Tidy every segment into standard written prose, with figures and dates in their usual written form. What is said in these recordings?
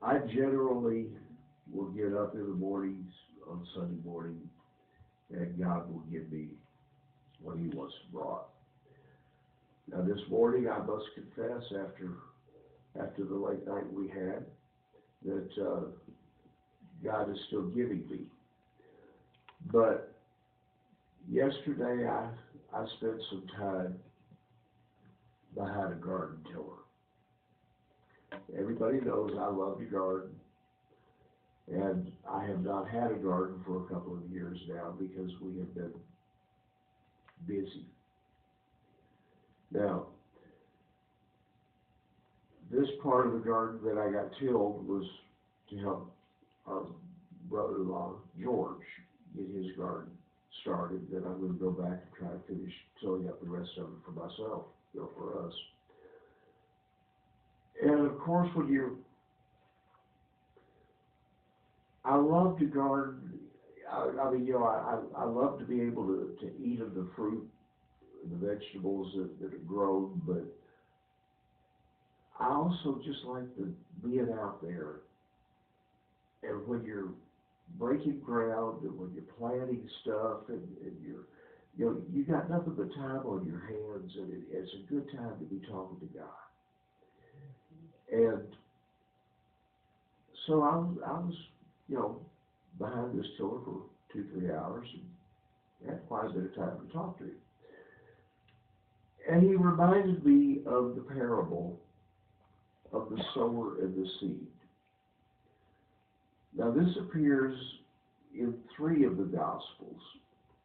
I generally will get up in the mornings on Sunday morning, and God will give me what He wants brought. Now, this morning, I must confess, after the late night we had, that God is still giving me. But yesterday, I spent some time behind a garden tiller. Everybody knows I love to garden, and I have not had a garden for a couple of years now because we have been busy. Now, this part of the garden that I got tilled was to help our brother-in-law, George, get his garden started. Then I'm going to go back and try to finish tilling up the rest of it for myself, for us. And of course, I love to garden. I mean, I love to be able to eat of the fruit, the vegetables that are grown, but I also just like being out there. And when you're breaking ground, and when you're planting stuff, and you got nothing but time on your hands, and it's a good time to be talking to God. And so I was, behind this tiller for 2-3 hours, and had quite a bit of time to talk to him. And he reminded me of the parable of the sower and the seed. Now, this appears in 3 of the Gospels,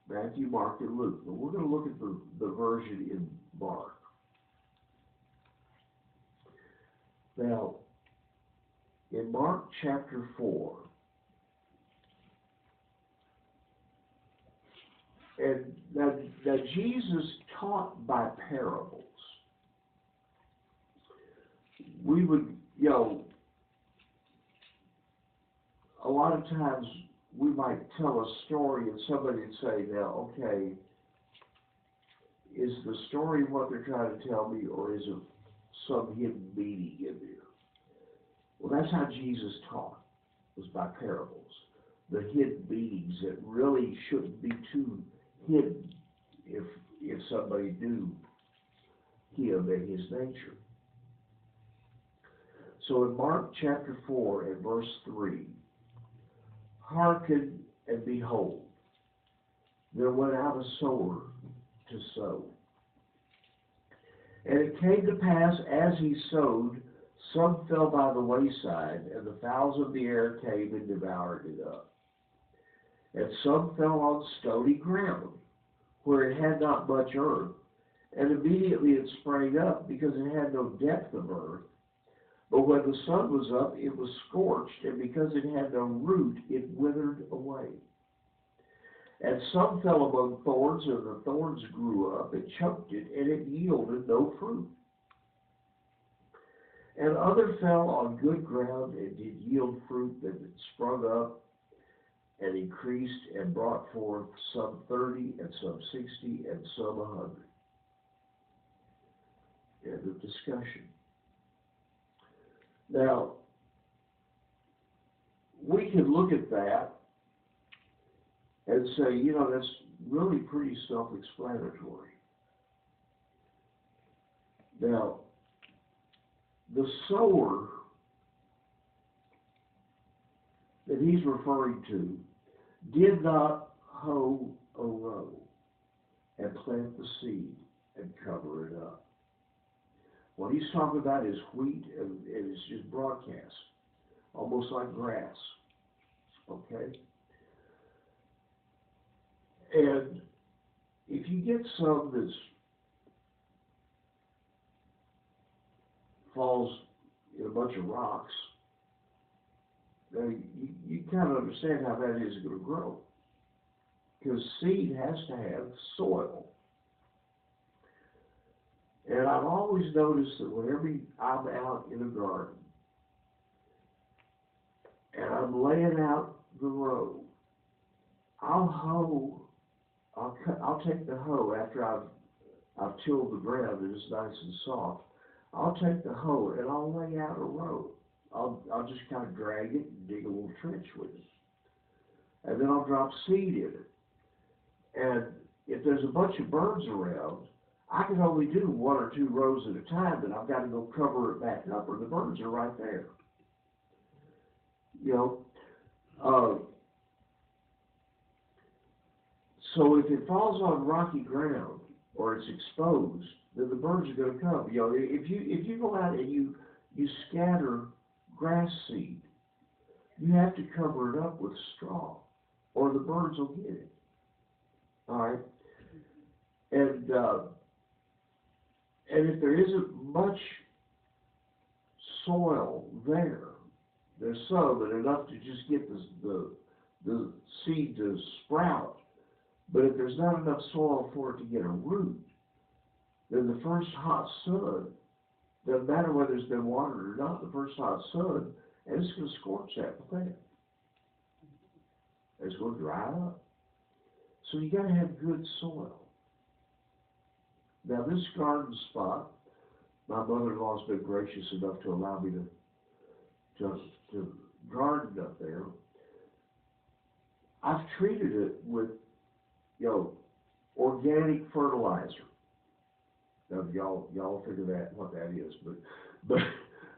Matthew, Mark, and Luke. But we're going to look at the version in Mark. Now, in Mark chapter 4, and now Jesus taught by parables. We would, a lot of times we might tell a story and somebody would say, now, okay, is the story what they're trying to tell me, or is it some hidden meaning in there? Well, that's how Jesus taught, was by parables. The hidden meanings that really shouldn't be too hidden if somebody knew Him and His nature. So in Mark chapter 4 and verse 3, hearken and behold, there went out a sower to sow. And it came to pass, as he sowed, some fell by the wayside, and the fowls of the air came and devoured it up. And some fell on stony ground, where it had not much earth, and immediately it sprang up, because it had no depth of earth. But when the sun was up, it was scorched, and because it had no root, it withered away. And some fell among thorns, and the thorns grew up and choked it, and it yielded no fruit. And other fell on good ground, and did yield fruit that had sprung up, and increased, and brought forth some 30, and some 60, and some 100. End of discussion. Now, we can look at that and say, that's really pretty self-explanatory. Now, the sower that he's referring to did not hoe a row and plant the seed and cover it up. What he's talking about is wheat, and it's just broadcast, almost like grass, okay? And if you get some that falls in a bunch of rocks, then you kind of understand how that is going to grow. Because seed has to have soil. And I've always noticed that whenever I'm out in a garden and I'm laying out the row, I'll take the hoe after I've tilled the ground and it's nice and soft. I'll take the hoe and I'll lay out a row. I'll just kind of drag it and dig a little trench with it. And then I'll drop seed in it. And if there's a bunch of birds around, I can only do 1 or 2 rows at a time, and I've got to go cover it back up, or the birds are right there. So if it falls on rocky ground or it's exposed, then the birds are going to come. If you go out and you scatter grass seed, you have to cover it up with straw, or the birds will get it. All right, and if there isn't much soil there, there's some, but enough to just get the seed to sprout. But if there's not enough soil for it to get a root, then the first hot sun, doesn't matter whether it's been watered or not, the first hot sun, and it's going to scorch that plant. It's going to dry up. So you got to have good soil. Now this garden spot, my mother-in-law's been gracious enough to allow me to garden up there. I've treated it with, organic fertilizer. Now y'all figure what that is, but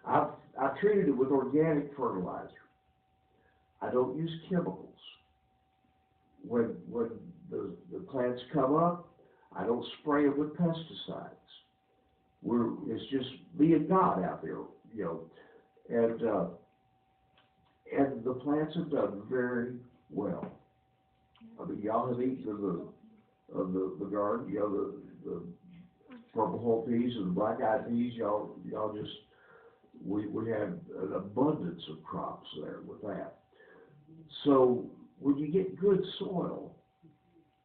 I've treated it with organic fertilizer. I don't use chemicals. When the plants come up, I don't spray them with pesticides. It's just me and God out there, and the plants have done very well. I mean, y'all have eaten of the garden, the purple whole peas and the black-eyed peas. Y'all just we had an abundance of crops there with that. So when you get good soil,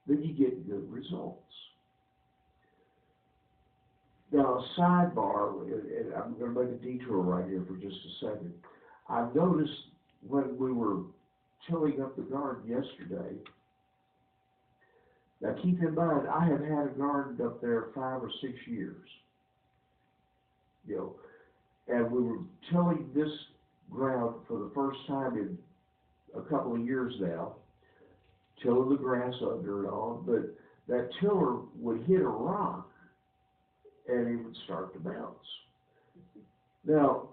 then you get good results. Now, a sidebar, and I'm going to make a detour right here for just a second. I've noticed when we were tilling up the garden yesterday, now keep in mind, I have had a garden up there 5 or 6 years. And we were tilling this ground for the first time in a couple of years now, tilling the grass under and all, but that tiller would hit a rock and it would start to bounce. Now,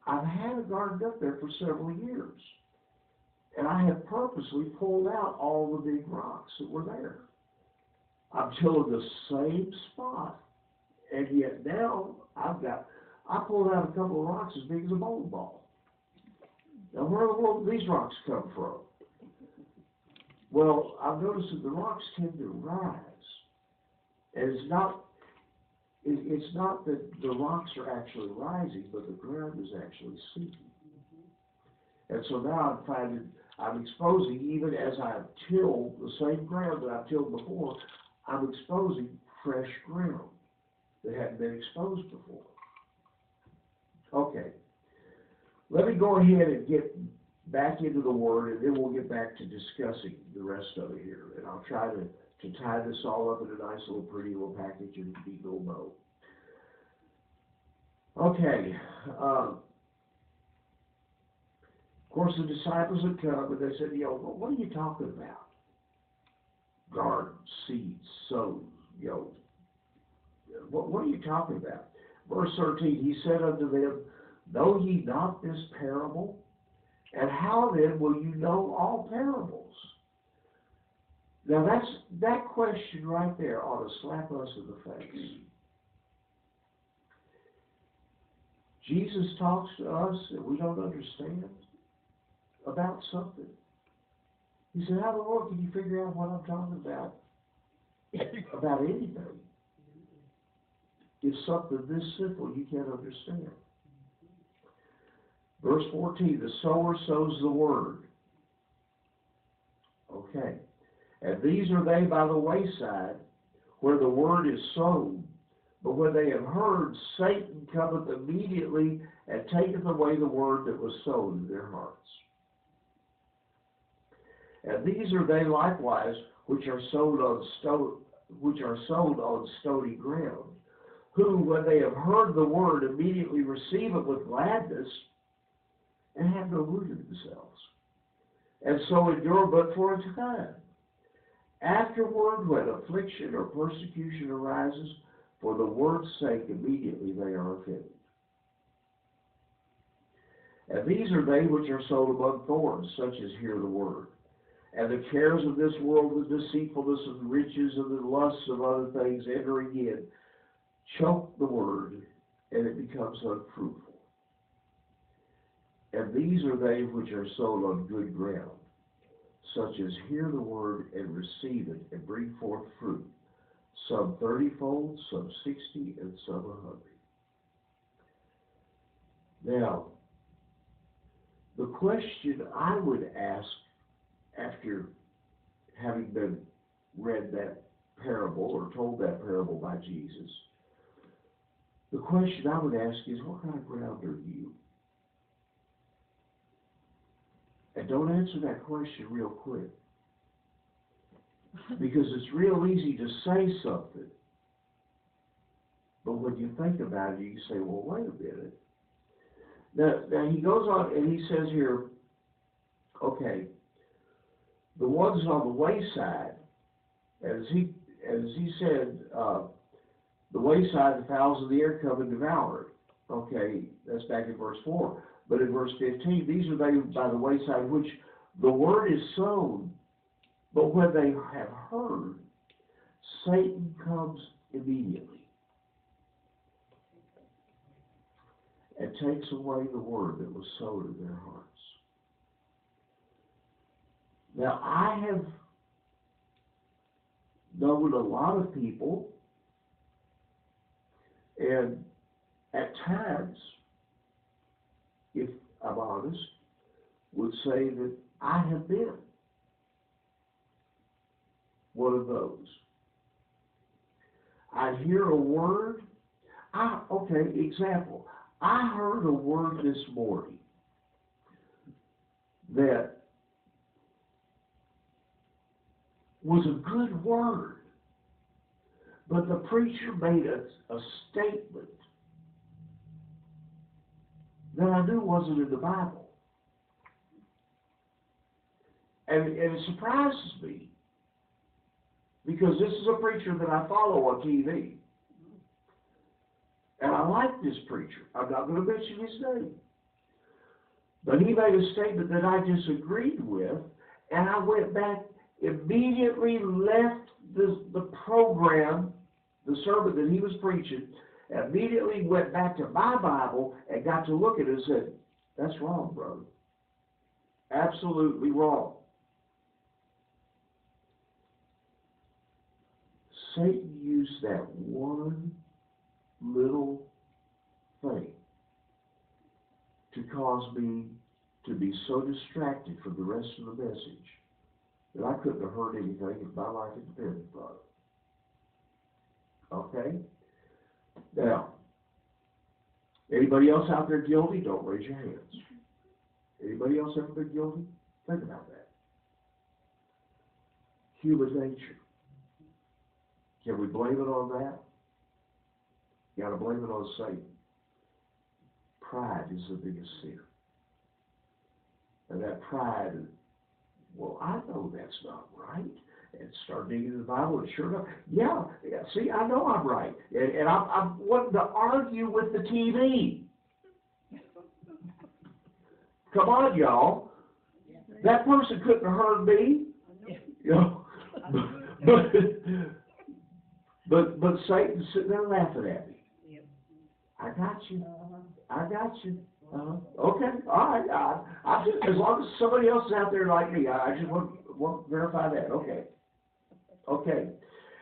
I've had a garden up there for several years, and I have purposely pulled out all the big rocks that were there. I'm tilling the same spot, and yet now I pulled out a couple of rocks as big as a bowling ball. Now, where in the world do these rocks come from? Well, I've noticed that the rocks tend to rise, and it's not that the rocks are actually rising, but the ground is actually sinking. And so now I'm exposing, even as I've tilled the same ground that I've tilled before, I'm exposing fresh ground that hadn't been exposed before. Okay, let me go ahead and get back into the Word, and then we'll get back to discussing the rest of it here. And I'll try to tie this all up in a nice little pretty little package and a neat little bow. Okay. Of course, the disciples had come, and they said, what are you talking about? Garden, seeds, sows, what are you talking about? Verse 13, he said unto them, know ye not this parable? And how then will you know all parables? Now that question right there ought to slap us in the face. Jesus talks to us that we don't understand about something. He said, how in the world can you figure out what I'm talking about? About anything. It's something this simple you can't understand. Verse 14, the sower sows the word. Okay. And these are they by the wayside, where the word is sown. But when they have heard, Satan cometh immediately and taketh away the word that was sown in their hearts. And these are they likewise which are sown on stony ground, who, when they have heard the word, immediately receive it with gladness, and have no root in themselves, and so endure but for a time. Afterward, when affliction or persecution arises, for the word's sake, immediately they are offended. And these are they which are sown among thorns, such as hear the word. And the cares of this world, the deceitfulness of riches, and the lusts of other things entering in, choke the word, and it becomes unfruitful. And these are they which are sown on good ground, such as hear the word and receive it and bring forth fruit, some 30-fold, some 60, and some 100. Now, the question I would ask after having been read that parable or told that parable by Jesus, the question I would ask is, what kind of ground are you? And don't answer that question real quick. Because it's real easy to say something. But when you think about it, you say, well, wait a minute. Now he goes on and he says here, okay, the ones on the wayside, as he said, the wayside, the fowls of the air come and devour it. Okay, that's back in verse 4. But in verse 15, these are they by the wayside which the word is sown, but when they have heard, Satan comes immediately and takes away the word that was sown in their hearts. Now, I have known a lot of people, and at times, if I'm honest, would say that I have been one of those. I'd hear a word. Example. I heard a word this morning that was a good word, but the preacher made a statement that I knew wasn't in the Bible. And it surprises me, because this is a preacher that I follow on TV. And I like this preacher. I'm not going to mention his name. But he made a statement that I disagreed with, and I went back, immediately left the program, the sermon that he was preaching, immediately went back to my Bible and got to look at it and said, that's wrong, brother. Absolutely wrong. Satan used that one little thing to cause me to be so distracted from the rest of the message that I couldn't have heard anything if my life had depended upon it. Okay? Now, anybody else out there guilty? Don't raise your hands. Anybody else ever been guilty? Think about that. Human nature. Can we blame it on that? You got to blame it on Satan. Pride is the biggest sin. And that pride, well, I know that's not right. And start digging in the Bible, and sure enough, yeah, see, I know I'm right. And I'm wanting to argue with the TV. Come on, y'all. That person couldn't have heard me. You know, but Satan's sitting there laughing at me. I got you. I got you. Okay, all right. I just, as long as somebody else is out there like me, I just want to verify that. Okay.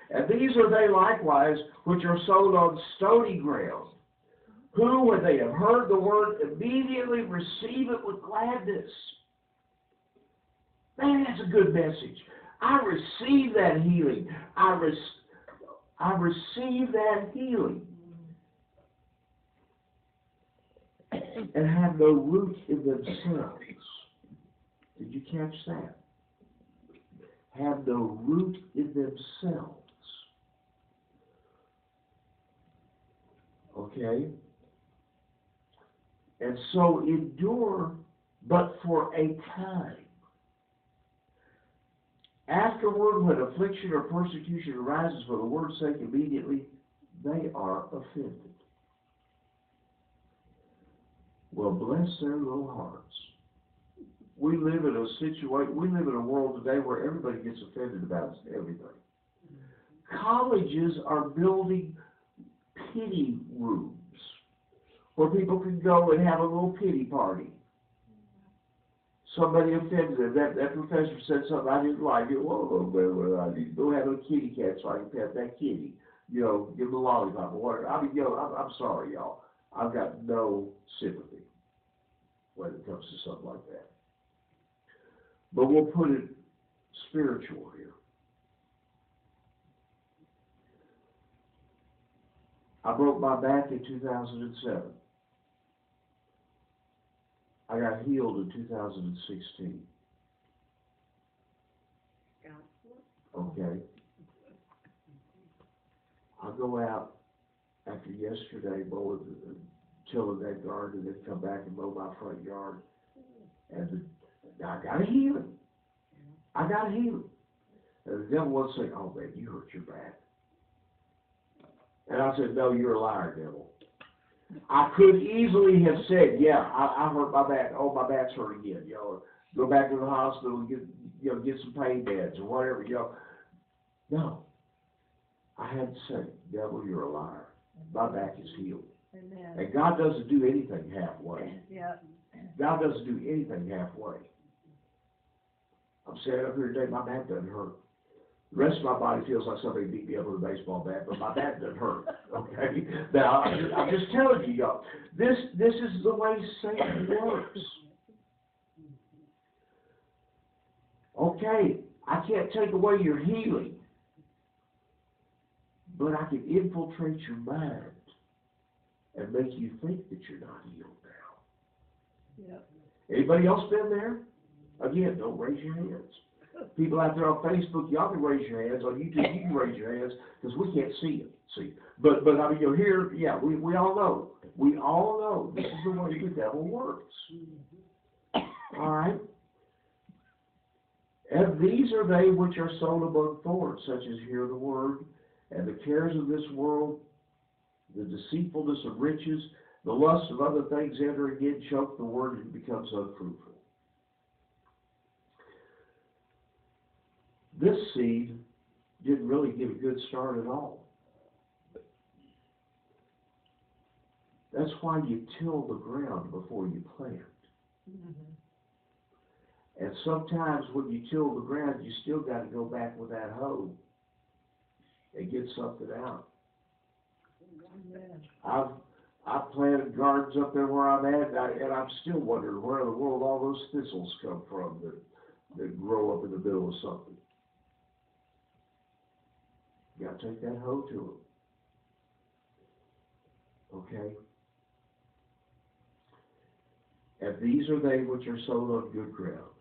And these are they likewise which are sown on stony ground, who, when they have heard the word, immediately receive it with gladness. Man, that's a good message. I receive that healing. I receive that healing. And have no root in themselves. Did you catch that? Have no root in themselves. Okay? And so endure, but for a time. Afterward, when affliction or persecution arises for the word's sake, immediately they are offended. Well, bless their little hearts. We live in a world today where everybody gets offended about everything. Colleges are building pity rooms where people can go and have a little pity party. Somebody offended them. That professor said something I didn't like. Well, I need to go have a kitty cat so I can pet that kitty. You know, give them a lollipop or whatever. I mean, I'm sorry, y'all. I've got no sympathy when it comes to something like that. But we'll put it spiritual here. I broke my back in 2007. I got healed in 2016. Okay. I go out after yesterday tilling that garden and then come back and mow my front yard. And I got a healing. I got a healing. And the devil was saying, oh man, you hurt your back. And I said, no, you're a liar, devil. I could easily have said, yeah, I hurt my back. Oh, my back's hurt again. You know, go back to the hospital and get some pain meds or whatever. You know, no. I had to say, devil, you're a liar. My back is healed. Amen. And God doesn't do anything halfway. Yeah. God doesn't do anything halfway. I'm standing up here today, my back doesn't hurt. The rest of my body feels like somebody beat me up with a baseball bat, but my back doesn't hurt. Okay? Now, I'm just telling you, y'all, this is the way Satan works. Okay, I can't take away your healing, but I can infiltrate your mind and make you think that you're not healed now. Yep. Anybody else been there? Again, don't raise your hands. People out there on Facebook, y'all can raise your hands. On YouTube, you can raise your hands because we can't see it. See, but I mean, you're here. Yeah, we all know. We all know this is the way the devil works. All right. And these are they which are sown among thorns, such as hear the word, and the cares of this world, the deceitfulness of riches, the lust of other things enter again, choke the word, and it becomes unfruitful. This seed didn't really get a good start at all. That's why you till the ground before you plant. Mm-hmm. And sometimes when you till the ground, you still got to go back with that hoe and get something out. I've planted gardens up there where I'm at, and I'm still wondering where in the world all those thistles come from that grow up in the middle of something. You got to take that hoe to them. Okay? And these are they which are sown on good ground,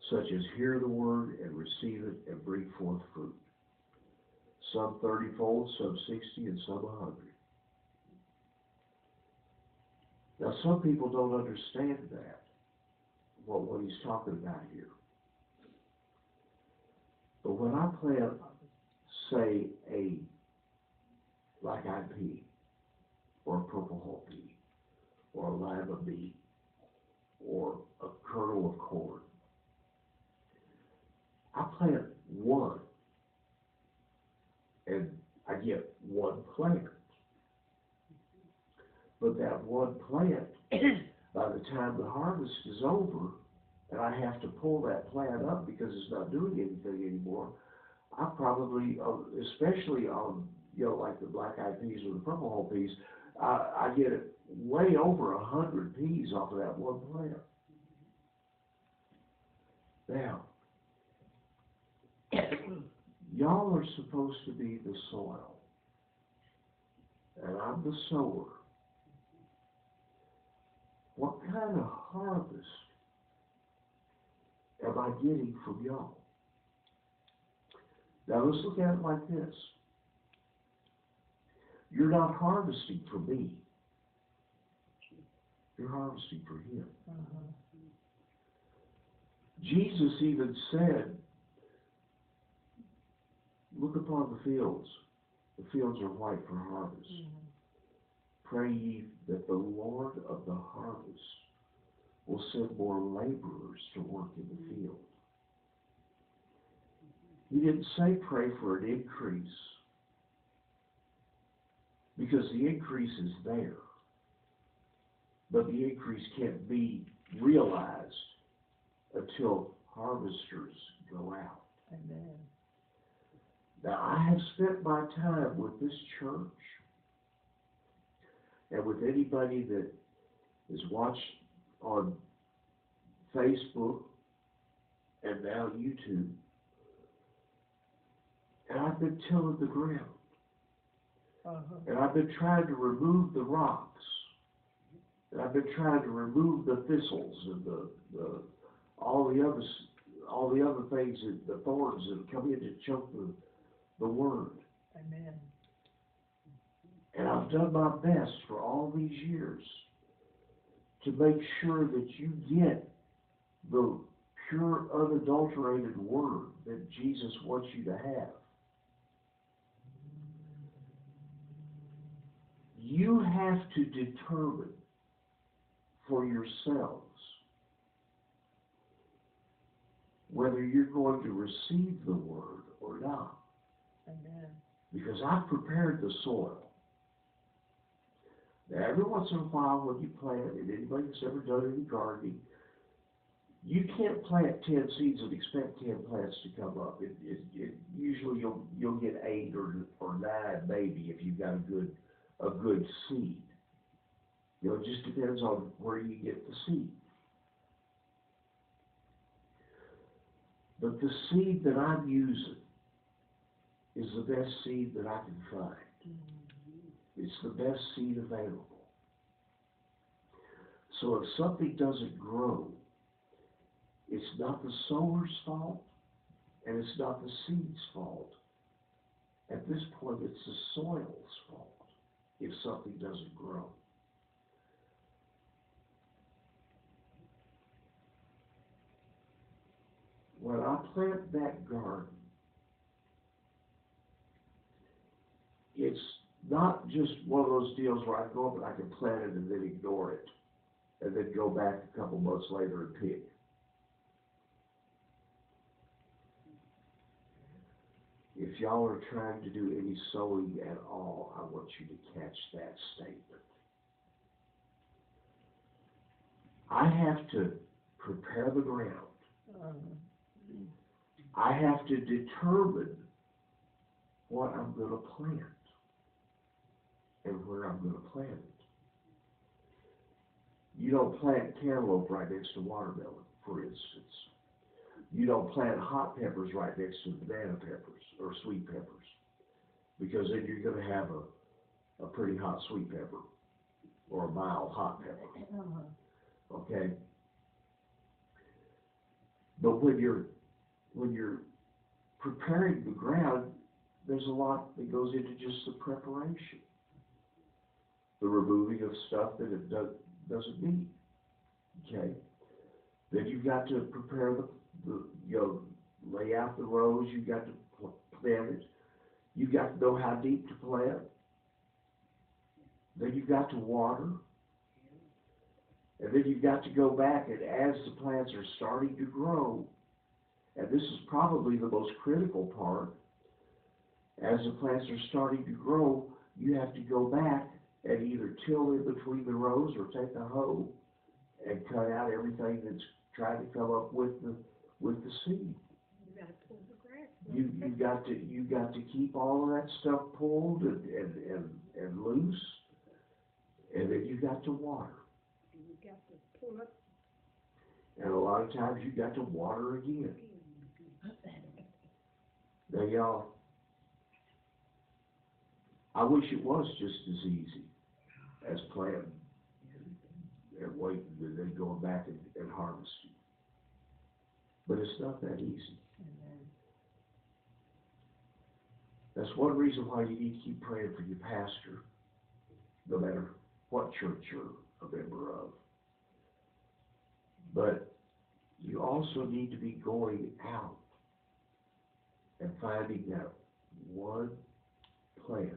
such as hear the word and receive it and bring forth fruit. Some 30-fold, some 60, and some 100. Now, some people don't understand that, what he's talking about here. But when I plant, say, a black-eyed pea, or a purple hull pea, or a lima bean, or a kernel of corn, I plant one, and I get one plant. But that one plant, by the time the harvest is over, and I have to pull that plant up because it's not doing anything anymore, I probably, especially on, like the black-eyed peas or the purple hull peas, I get it way over 100 peas off of that one plant. Now, y'all are supposed to be the soil, and I'm the sower. What kind of harvest am I getting from y'all? Now let's look at it like this. You're not harvesting for me. You're harvesting for Him. Jesus even said, look upon the fields. The fields are white for harvest. Pray ye that the Lord of the harvest will send more laborers to work in the field. He didn't say pray for an increase, because the increase is there. But the increase can't be realized until harvesters go out. Amen. Now, I have spent my time with this church and with anybody that is watched on Facebook and now YouTube, and I've been tilling the ground. And I've been trying to remove the rocks. And I've been trying to remove the thistles and all the other things, the thorns that come in to choke the word. Amen. And I've done my best for all these years to make sure that you get the pure, unadulterated word that Jesus wants you to have. You have to determine for yourselves whether you're going to receive the word or not. Amen. Because I've prepared the soil. Now, every once in a while when you plant, and anybody that's ever done any gardening, you can't plant 10 seeds and expect 10 plants to come up. Usually you'll get 8 or 9 maybe if you've got a good seed. You know, it just depends on where you get the seed. But the seed that I'm using is the best seed that I can find. It's the best seed available. So if something doesn't grow, it's not the sower's fault, and it's not the seed's fault. At this point, it's the soil's fault if something doesn't grow. When I plant that garden, it's not just one of those deals where I go up and I can plant it and then ignore it, and then go back a couple months later and pick. If y'all are trying to do any sowing at all, I want you to catch that statement. I have to prepare the ground. I have to determine what I'm going to plant and where I'm going to plant it. You don't plant cantaloupe right next to watermelon, for instance. You don't plant hot peppers right next to banana peppers or sweet peppers, because then you're going to have a pretty hot sweet pepper or a mild hot pepper. Okay? But when you're preparing the ground, there's a lot that goes into just the preparation. The removing of stuff that it doesn't need. Okay? Then you've got to prepare lay out the rows. You've got to plant it. You've got to know how deep to plant. Then you've got to water. And then you've got to go back, and as the plants are starting to grow, and this is probably the most critical part, as the plants are starting to grow, you have to go back and either till in between the rows or take a hoe and cut out everything that's trying to come up with the seed. You got to pull the grass. You've got to keep all of that stuff pulled and loose, and then you've got to water. You got to pull up. And a lot of times you've got to water again. Now, y'all, I wish it was just as easy as planting and waiting and then going back and harvesting. But it's not that easy. That's one reason why you need to keep praying for your pastor, no matter what church you're a member of. But you also need to be going out and finding that one plant.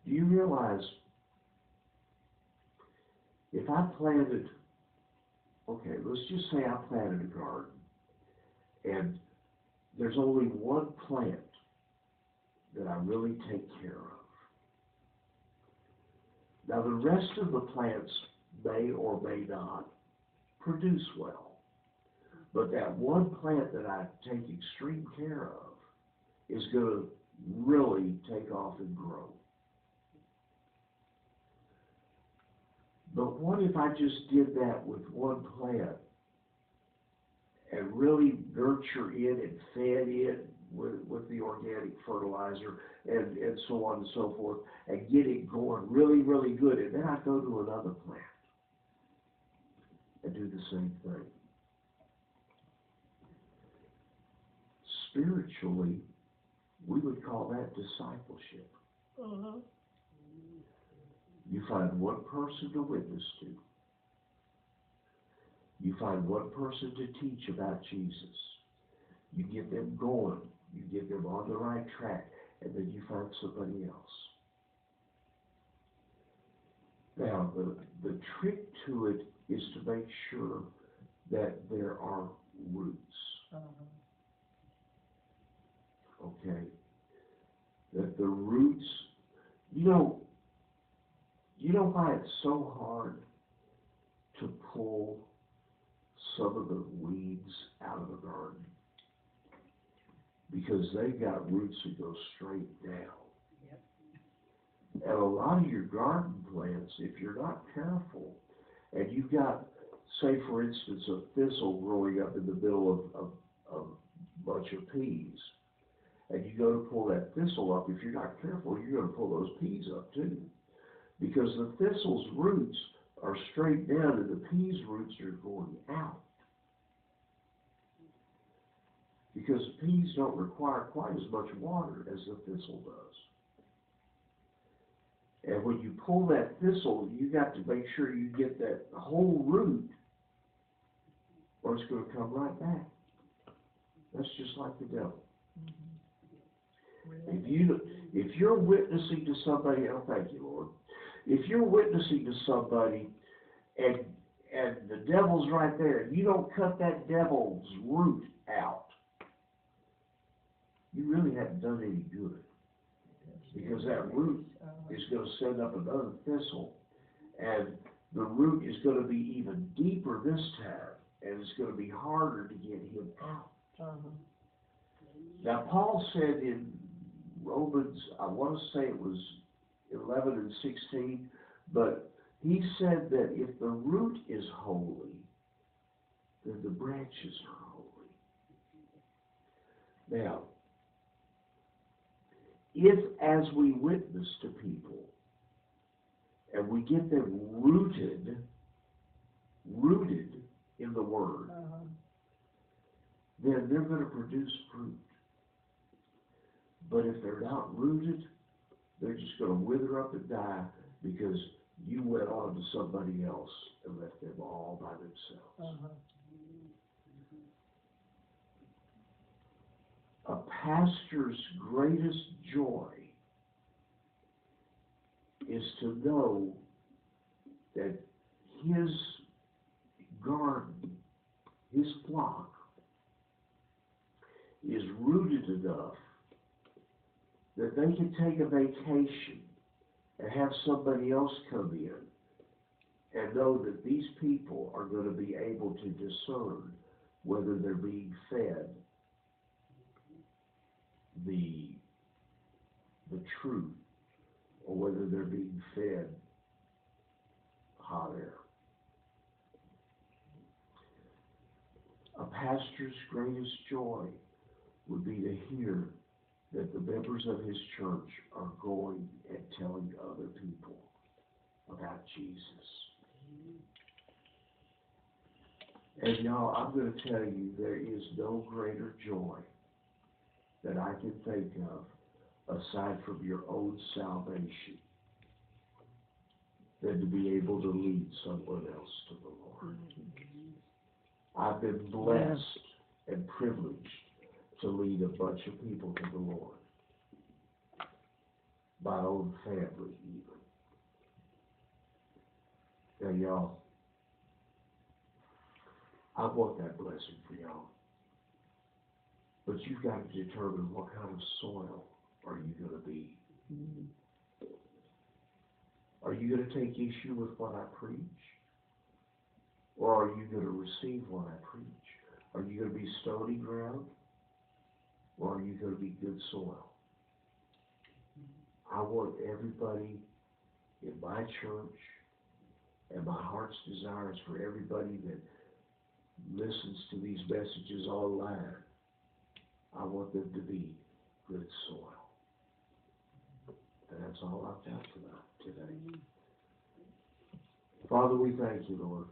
Do you realize if I planted, okay, let's just say I planted a garden and there's only one plant that I really take care of. Now the rest of the plants may or may not produce well, but that one plant that I take extreme care of is going to really take off and grow. But what if I just did that with one plant and really nurture it and fed it with the organic fertilizer and so on and so forth, and get it going really, really good, and then I go to another plant and do the same thing. Spiritually, we would call that discipleship. Uh-huh. You find one person to witness to. You find one person to teach about Jesus. You get them going. You get them on the right track. And then you find somebody else. Now, the trick to it is to make sure that there are roots. Okay? That the roots, you know why it's so hard to pull some of the weeds out of a garden? Because they've got roots that go straight down. Yep. And a lot of your garden plants, if you're not careful, and you've got, say for instance, a thistle growing up in the middle of a bunch of peas, and you go to pull that thistle up, if you're not careful, you're going to pull those peas up too. Because the thistle's roots are straight down and the peas' roots are going out. Because the peas don't require quite as much water as the thistle does. And when you pull that thistle, you got to make sure you get that whole root, or it's going to come right back. That's just like the devil. If you're witnessing to somebody, oh thank you, Lord. If you're witnessing to somebody and the devil's right there, and you don't cut that devil's root out, you really haven't done any good. Because that root is going to send up another thistle, and the root is going to be even deeper this time, and it's going to be harder to get him out. Now, Paul said in Romans, I want to say it was 11 and 16, but he said that if the root is holy, then the branches are holy. Now, if as we witness to people, and we get them rooted in the Word, then they're going to produce fruit. But if they're not rooted, they're just going to wither up and die because you went on to somebody else and left them all by themselves. A pastor's greatest joy is to know that his garden, his flock, is rooted enough that they can take a vacation and have somebody else come in and know that these people are going to be able to discern whether they're being fed the truth or whether they're being fed hot air. A pastor's greatest joy would be to hear that the members of his church are going and telling other people about Jesus. And y'all, I'm going to tell you, there is no greater joy that I can think of aside from your own salvation than to be able to lead someone else to the Lord. I've been blessed and privileged to lead a bunch of people to the Lord. My own family, even. Now, y'all, I want that blessing for y'all. But you've got to determine what kind of soil are you going to be. Are you going to take issue with what I preach? Or are you going to receive what I preach? Are you going to be stony ground? Or are you going to be good soil? I want everybody in my church, and my heart's desire is for everybody that listens to these messages online, I want them to be good soil. And that's all I've got tonight, today. Father, we thank you, Lord.